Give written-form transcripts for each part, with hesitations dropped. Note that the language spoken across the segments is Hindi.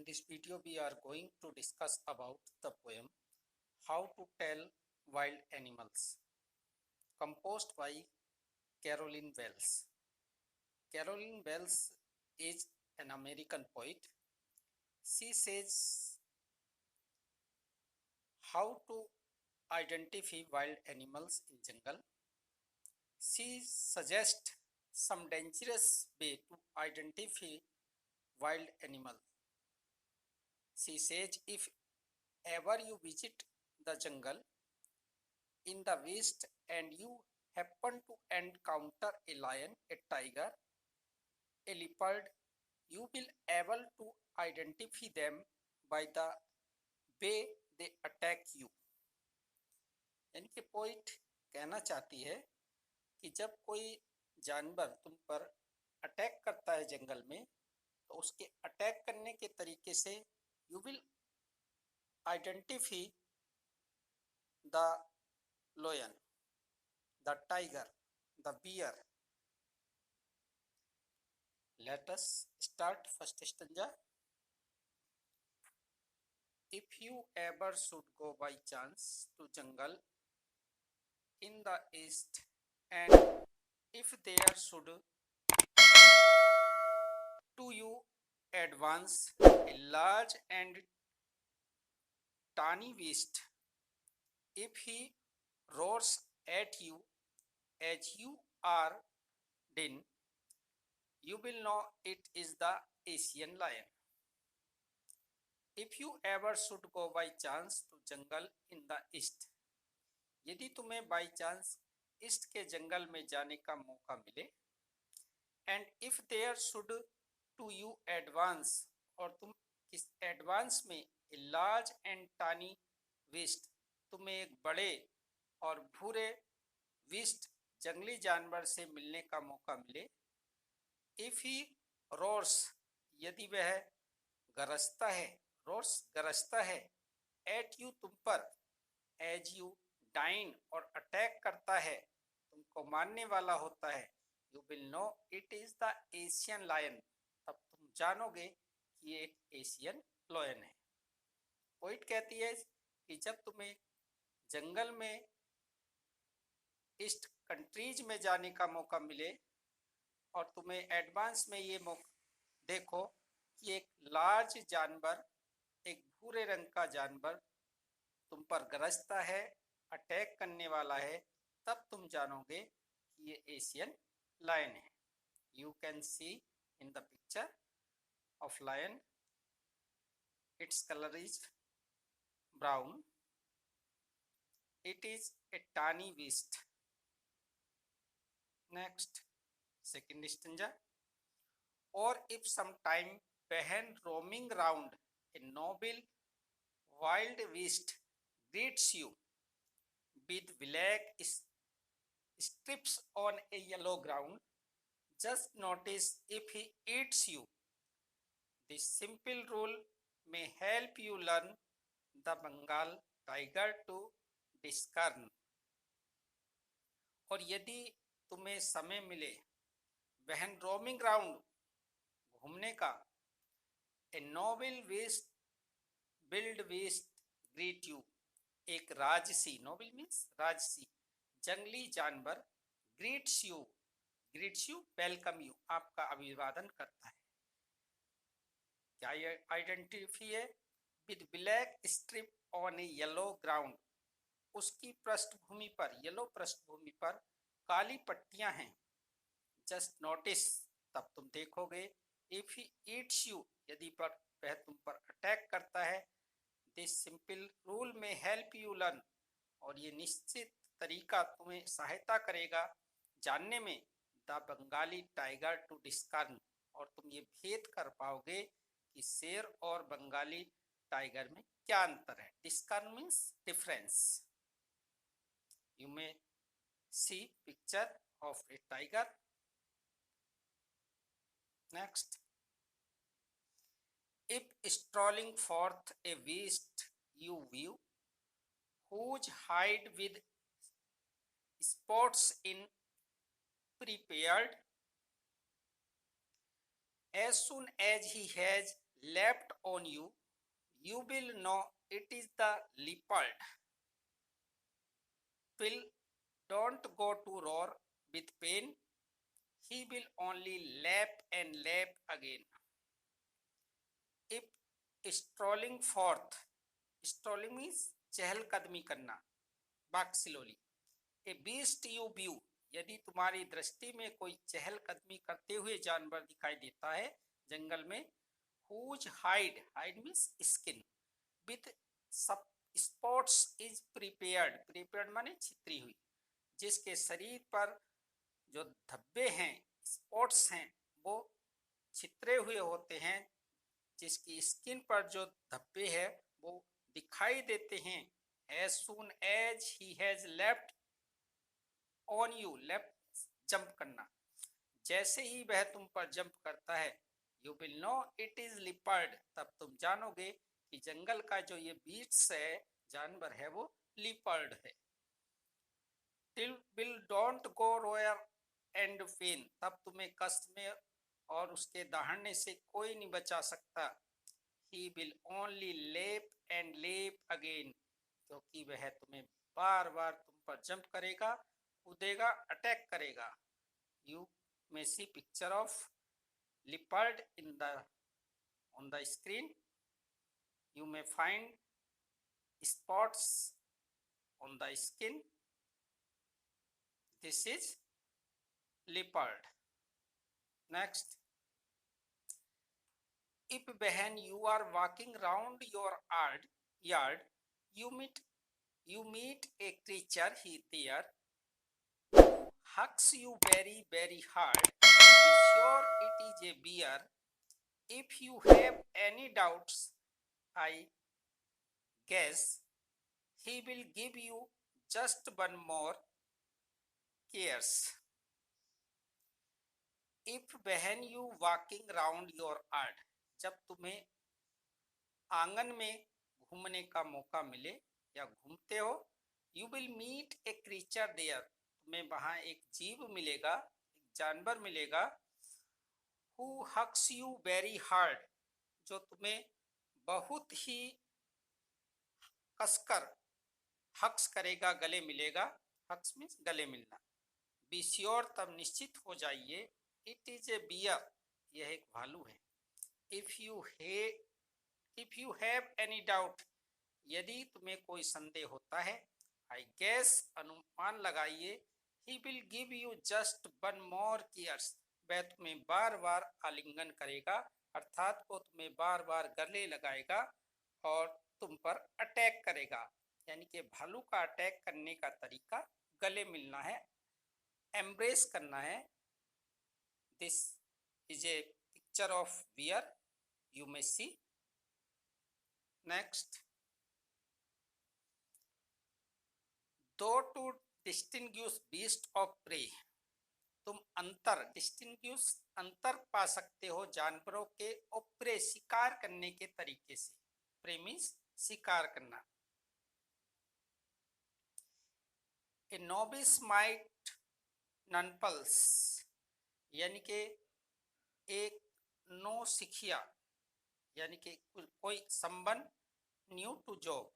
In this video we are going to discuss about the poem How to Tell Wild Animals, composed by Carolyn Wells. Carolyn Wells is an American poet. She says how to identify wild animals in jungle. She suggests some dangerous way to identify wild animal. She says if ever you visit the jungle in the west and you happen to encounter a lion, a tiger, a leopard, you will able to identify them by the way they attack you. यानी कि पोइट कहना चाहती है कि जब कोई जानवर तुम पर अटैक करता है जंगल में, तो उसके अटैक करने के तरीके से you will identify the lion, the tiger, the bear. Let us start first stanza. If you ever should go by chance to jungle in the east, and if there should to you advance a large and tawny beast, if he roars at you as you are din, you will know it is the Asian lion. If you ever should go by chance to jungle in the east, यदि तुम्हें बाई चांस ईस्ट के जंगल में जाने का मौका मिले, and if there should to you advance, और तुम इस एडवांस में ए लार्ज एंड टानी विस्ट, तुम्हें एक बड़े और भूरे विस्ट जंगली जानवर से मिलने का मौका मिले, इफ ही रोर्स, यदि वह गरजता है, रोर्स गरजता है, एट यू तुम पर, एज यू डाइन और अटैक करता है, तुमको मारने वाला होता है, you will know it is the Asian lion, तब तुम जानोगे कि ये एक एशियन लायन है। पोइट कहती है कि जब तुम्हें जंगल में ईस्ट कंट्रीज में जाने का मौका मिले और तुम्हें एडवांस में ये देखो कि एक लार्ज जानवर, एक भूरे रंग का जानवर तुम पर गरजता है, अटैक करने वाला है, तब तुम जानोगे कि ये एशियन लायन है। You can see in the picture of lion, its colour is brown, it is a tawny beast. Next, second stanza. Or if sometime when roaming round, a noble wild beast greets you with black strips on a yellow ground, just notice if he eats you. This simple rule may help you learn the Bengal tiger to डिस्कर्न। और यदि तुम्हें समय मिले वहन रोमिंग ग्राउंड, घूमने का, a noble beast build beast greet you, एक राजसी, नोबल मीन्स राजसी जंगली जानवर, ग्रीट्स यू वेलकम यू, आपका अभिवादन करता है। क्या ये आइडेंटिफाई है? With black strip on A yellow ground, उसकी पृष्ठभूमि पर, येलो पृष्ठभूमि पर काली पट्टियां हैं। जस्ट नोटिस, तब तुम देखोगे, इफ ही ईट्स यू, यदि पर वह तुम पर अटैक करता है, दिस सिंपल रूल में हेल्प यू लर्न, और ये निश्चित तरीका तुम्हें सहायता करेगा जानने में, द बंगाली टाइगर टू डिस्कर्न, और तुम ये भेद कर पाओगे कि शेर और बंगाली टाइगर में क्या अंतर है। Discern means difference. You may see picture of a tiger. Next, if strolling forth a beast you view, whose hide with spots in prepared, as soon as he has leapt on you, you will know it is the leopard. Will don't go to roar with pain, he will only lap and lap again. If strolling forth, strolling means चहलकदमी करना, walk slowly. A beast you view, यदि तुम्हारी दृष्टि में कोई चहलकदमी करते हुए जानवर दिखाई देता है जंगल में, whose hide means skin, with spots is prepared माने छितरी हुई, जिसके शरीर पर जो धब्बे हैं, स्पॉट्स हैं, वो छितरे हुए होते हैं, जिसकी स्किन पर जो धब्बे हैं वो दिखाई देते हैं. As soon as he has leapt on you, leapt jump करना, जैसे ही वह तुम पर जंप करता है, you will know it is leopard, तब तुम जानोगे कि जंगल का जो ये बीट्स है, जानवर है, वो leopard है. Till will don't go roar and pain, तब तुम्हें कष्ट में और उसके दहाड़ने से कोई नहीं बचा सकता. He will only leap and leap again, क्योंकि वह तुम्हें बार बार तुम पर जंप करेगा, कूदेगा, अटैक करेगा. You may see picture of leopard on the screen. You may find spots on the skin. This is leopard. Next, if when you are walking round your yard, you meet a creature there, hugs you very very hard, be sure it is a bear. If you have any doubts, I guess he will give you just one more cares. If when you walking round your yard, जब तुम्हें आंगन में घूमने का मौका मिले या घूमते हो, you will meet a creature there, तुम्हें वहां एक जीव मिलेगा, एक जानवर मिलेगा, who hugs you very hard, जो तुम्हें बहुत ही कसकर हक्स करेगा, गले मिलेगा. हक्स मीन्स गले मिलना. बी श्योर, तब निश्चित हो जाइए, इट इज ए बियर, यह एक भालू है. If you have any doubt, यदि तुम्हें कोई संदेह होता है, आई गेस, अनुमान लगाइए, he will give you just one more cheers, वह तुम्हें बार बार आलिंगन करेगा, अर्थात वो तुम्हें बार बार गले लगाएगा और तुम पर अटैक करेगा. यानी कि भालू का अटैक करने का तरीका गले मिलना है, एम्ब्रेस करना है. This is a picture of bear, you may see. Next, do to distinguish beast of prey, तुम अंतर पा सकते हो जानवरों के और प्रे, शिकार करने के तरीके से. प्रे मीन्स शिकार करना. ए नोविस माइट ननपल्स, यानी कि एक नौसिखिया, यानी कि कोई संबंध, न्यू टू जॉब,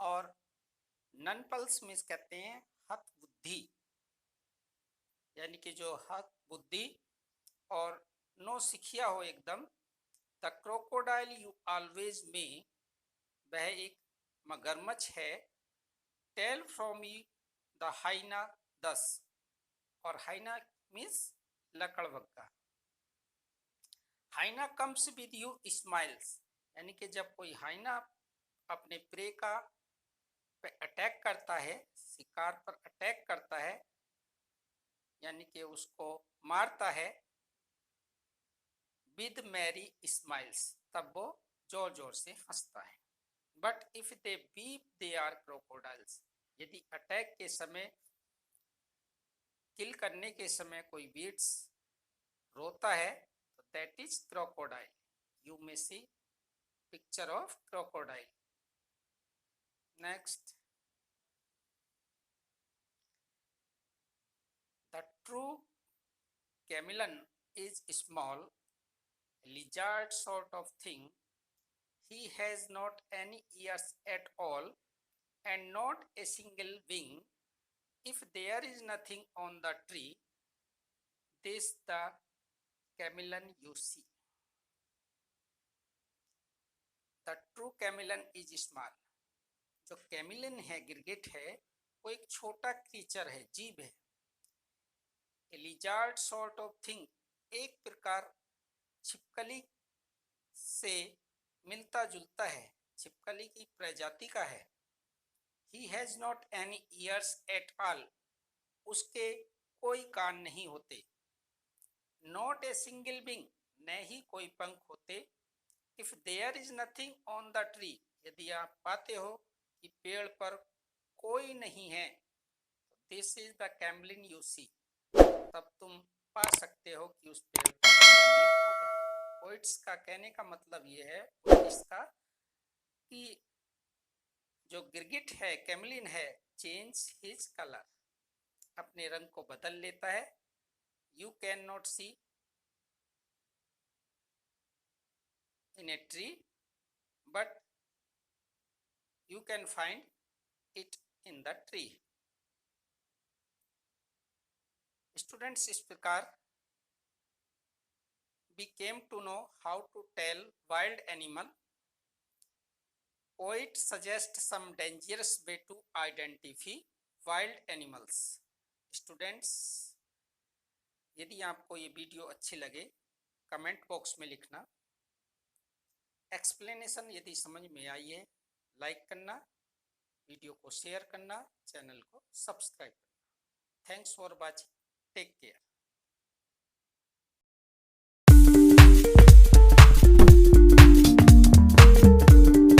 और ननपल्स मीन्स कहते हैं हत बुद्धि, यानी कि जो हत बुद्धि और नौसिखिया हो एकदम. द क्रोकोडाइल यू ऑलवेज में, वह एक मगरमच्छ है. Tell from you the hyena thus, और हाइना मीन्स लकड़बग्गा. Hyena comes with you smiles, यानी कि जब कोई हाइना अपने प्रे का पे अटैक करता है, शिकार पर अटैक करता है, यानी कि उसको मारता है, विद मैरी स्माइल्स, तब वो जोर जोर से हंसता है. But if they weep they are crocodiles, यदि अटैक के समय, किल करने के समय कोई बीट्स रोता है, तो that is crocodile. You may see picture of crocodile. Next, the true chameleon is small lizard sort of thing. He has not any ears at all and not a single wing. If there is nothing on the tree, this the chameleon you see. The true chameleon is small. जो कैमिलियन है, गिरगिट है, वो एक छोटा क्रीचर है, जीव है. ए लिजार्ड सॉर्ट ऑफ थिंग, एक प्रकार छिपकली से मिलता जुलता है, छिपकली की प्रजाति का है. He has not any years at all, उसके कोई कान नहीं होते. नॉट ए सिंगल विंग, न ही कोई पंख होते. If there is nothing on the tree, यदि आप पाते हो कि पेड़ पर कोई नहीं है, this is the chameleon you see, तब तुम पा सकते हो कि उस पेड़ पर कैमलिन होगा. पोइट्स का कहने का मतलब ये है, इसका कि जो गिरगिट है, कैमलिन है, चेंज हिज कलर, अपने रंग को बदल लेता है. You can not see in a tree, but you can find it in the tree. Students, इस प्रकार we came to know how to tell wild animal. Poet suggest some dangerous way to identify wild animals. Students, यदि आपको ये वीडियो अच्छी लगे, कमेंट बॉक्स में लिखना. एक्सप्लेनेशन यदि समझ में आई है, लाइक करना, वीडियो को शेयर करना, चैनल को सब्सक्राइब करना. Thanks for watching. Take care.